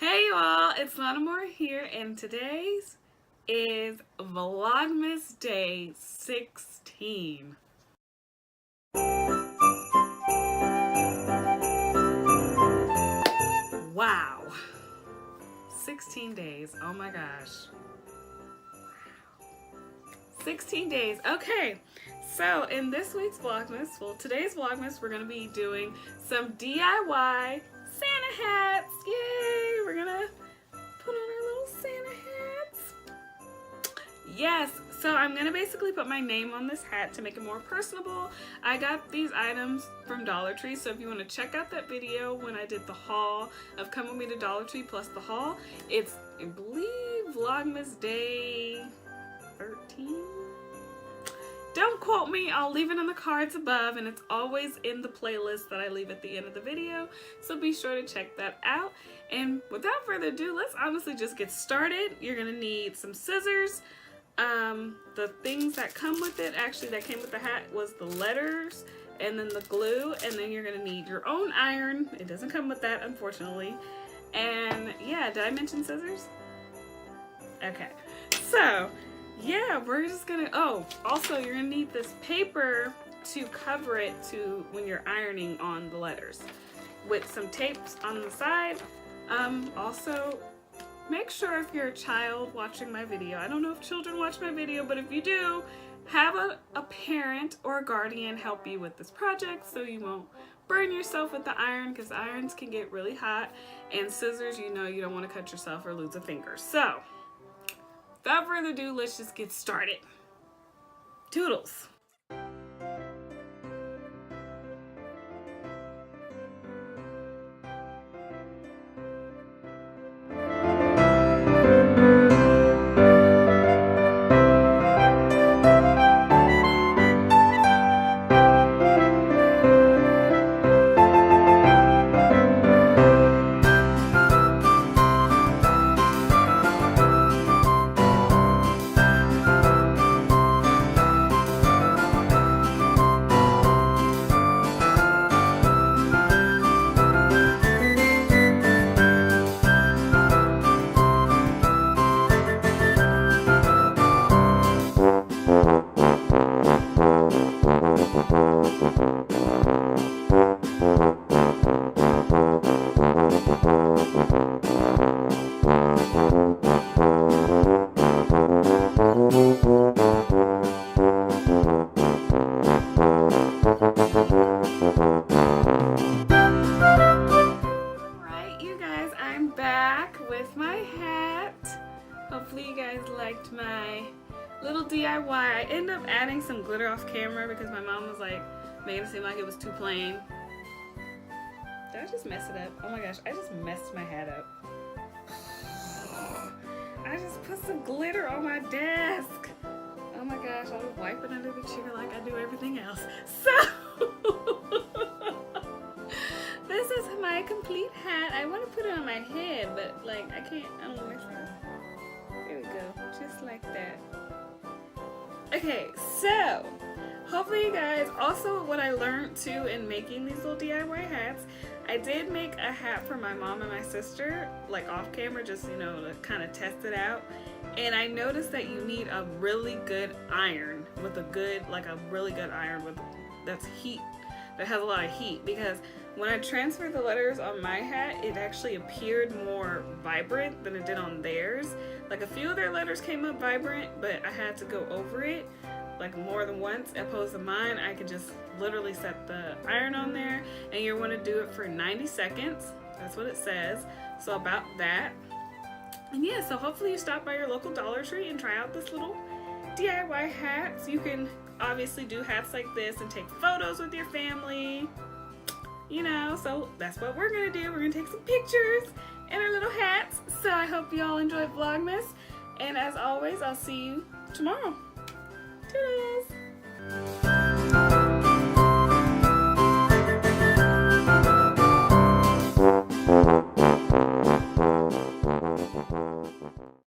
Hey you all, it's LanaMor here, and today's is Vlogmas Day 16. Wow. 16 days. Oh my gosh. 16 days. Okay. So in this week's Vlogmas, today's Vlogmas, we're going to be doing some DIY Santa hats. Yay! We're going to put on our little Santa hats. Yes, so I'm going to basically put my name on this hat to make it more personable. I got these items from Dollar Tree, so if you want to check out that video when I did the haul of Come With Me to Dollar Tree plus the haul, it's, I believe, Vlogmas Day 13? Don't quote me, I'll leave it in the cards above, and it's always in the playlist that I leave at the end of the video, so be sure to check that out. And without further ado, let's honestly just get started. You're gonna need some scissors. The things that come with it, actually that came with the hat, was the letters and then the glue, and then you're gonna need your own iron. It doesn't come with that, unfortunately. And yeah, did I mention scissors? Okay, so yeah, we're just gonna, oh, also you're gonna need this paper to cover it to when you're ironing on the letters with some tapes on the side. Also, make sure if you're a child watching my video, I don't know if children watch my video, but if you do, have a parent or a guardian help you with this project so you won't burn yourself with the iron, because irons can get really hot, and scissors, you know, you don't want to cut yourself or lose a finger. So without further ado, let's just get started. Toodles. With my hat. Hopefully you guys liked my little DIY. I ended up adding some glitter off camera because my mom was like making it seem like it was too plain. Did I just mess it up? Oh my gosh, I just messed my hat up. I just put some glitter on my desk. Oh my gosh, I'll wipe it under the chair like I do everything else. So this is my complete hat. I want to put it on my head, but like I can't, I don't know where. There we go, just like that. Okay, so hopefully you guys, also what I learned too in making these little DIY hats, I did make a hat for my mom and my sister, like off camera, just, you know, to kind of test it out. And I noticed that you need a really good iron with a good, like a really good iron with that's heat, that has a lot of heat, because when I transferred the letters on my hat, it actually appeared more vibrant than it did on theirs. Like a few of their letters came up vibrant, but I had to go over it like more than once. Opposed to mine, I could just literally set the iron on there, and you want to do it for 90 seconds. That's what it says. So about that. And yeah, so hopefully you stop by your local Dollar Tree and try out this little DIY hat. So you can obviously do hats like this and take photos with your family. You know, so that's what we're gonna do. We're gonna take some pictures in our little hats. So I hope you all enjoyed Vlogmas. And as always, I'll see you tomorrow. Toodles!